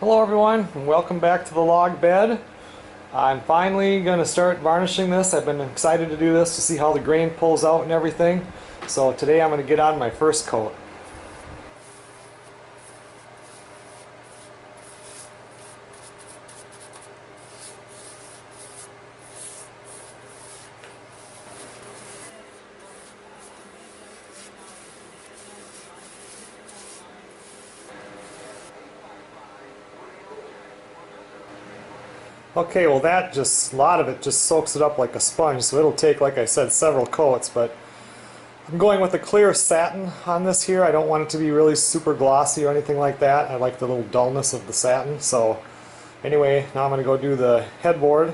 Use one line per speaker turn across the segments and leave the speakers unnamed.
Hello everyone, and welcome back to the log bed. I'm finally going to start varnishing this. I've been excited to do this to see how the grain pulls out and everything. So today I'm going to get on my first coat. Okay, well a lot of it just soaks it up like a sponge, so it'll take, like I said, several coats, but I'm going with a clear satin on this here. I don't want it to be really super glossy or anything like that. I like the little dullness of the satin. So anyway, now I'm going to go do the headboard,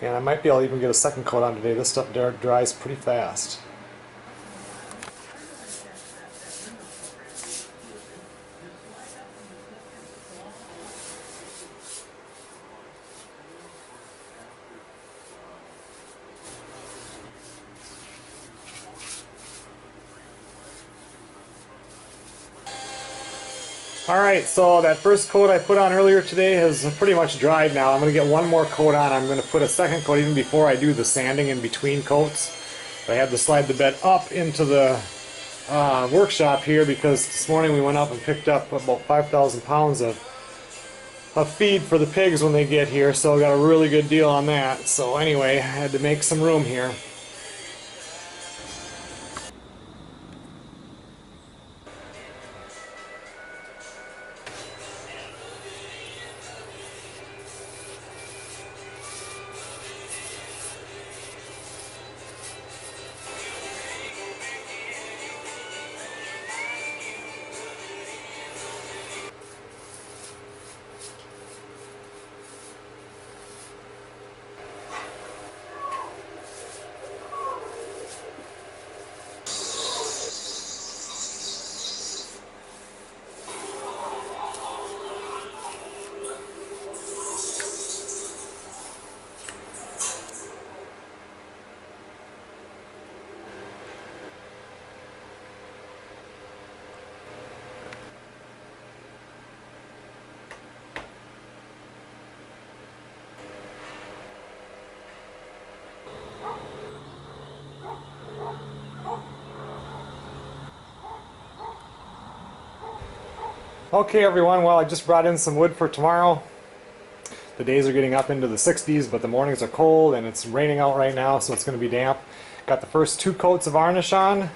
and I might be able to even get a second coat on today. This stuff dries pretty fast. Alright, so that first coat I put on earlier today has pretty much dried now. I'm going to get one more coat on. I'm going to put a second coat even before I do the sanding in between coats. I had to slide the bed up into the workshop here because this morning we went up and picked up about 5,000 pounds of feed for the pigs when they get here, so I got a really good deal on that. So anyway, I had to make some room here. Okay everyone, well I just brought in some wood for tomorrow. The days are getting up into the 60s, but the mornings are cold and it's raining out right now, so it's going to be damp. Got the first 2 coats of varnish on.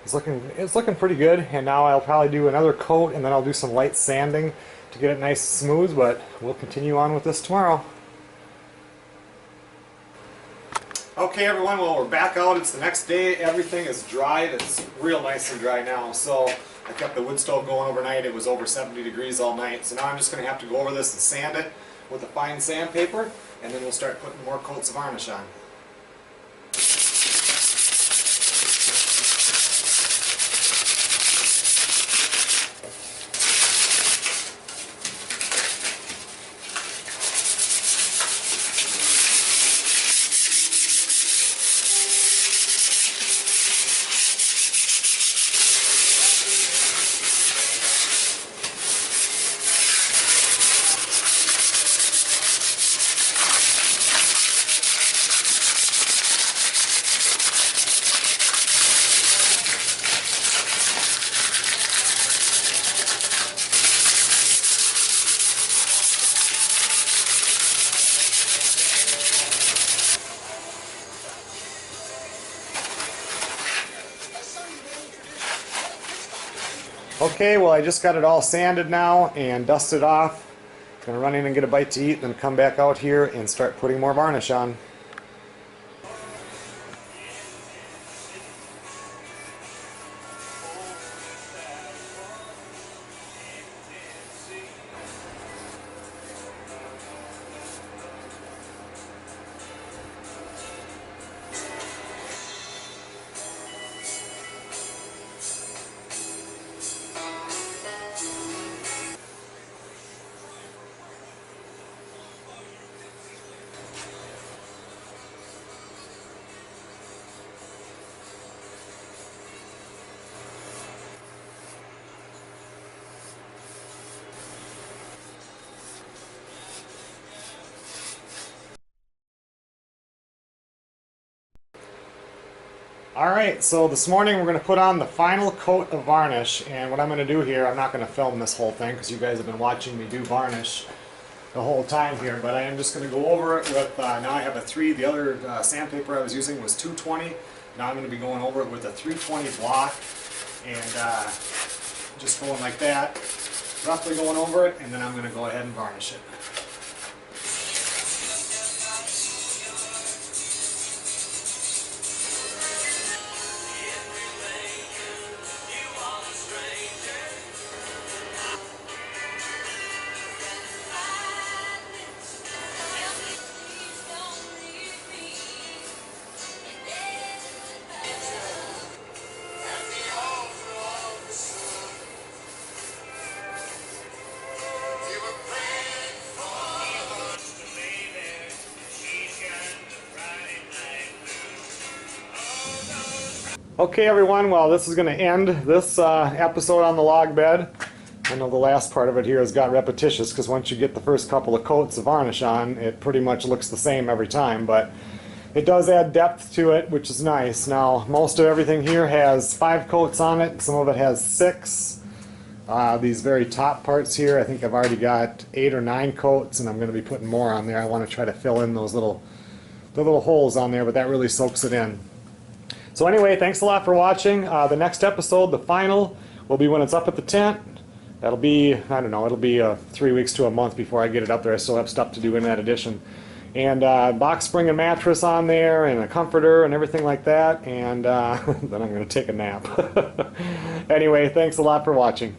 It's looking pretty good, and now I'll probably do another coat and then I'll do some light sanding to get it nice and smooth, but we'll continue on with this tomorrow. Okay everyone, well we're back out. It's the next day. Everything is dried. It's real nice and dry now. So I kept the wood stove going overnight. It was over 70 degrees all night. So now I'm just going to have to go over this and sand it with a fine sandpaper, and then we'll start putting more coats of varnish on. Okay, well I just got it all sanded now and dusted off. Gonna run in and get a bite to eat, then come back out here and start putting more varnish on. Alright, so this morning we're going to put on the final coat of varnish, and what I'm going to do here, I'm not going to film this whole thing because you guys have been watching me do varnish the whole time here, but I am just going to go over it with, now I have a 3, the other sandpaper I was using was 220, now I'm going to be going over it with a 320 block, and just going like that, roughly going over it, and then I'm going to go ahead and varnish it. Okay everyone, well this is going to end this episode on the log bed. I know the last part of it here has got repetitious because once you get the first couple of coats of varnish on, it pretty much looks the same every time, but it does add depth to it, which is nice. Now most of everything here has 5 coats on it, some of it has 6. These very top parts here, I think I've already got 8 or 9 coats, and I'm going to be putting more on there. I want to try to fill in those the little holes on there, but that really soaks it in. So anyway, thanks a lot for watching. The next episode, the final, will be when it's up at the tent. That'll be, I don't know, it'll be 3 weeks to a month before I get it up there. I still have stuff to do in that edition. And box spring and mattress on there, and a comforter and everything like that. And then I'm going to take a nap. Anyway, thanks a lot for watching.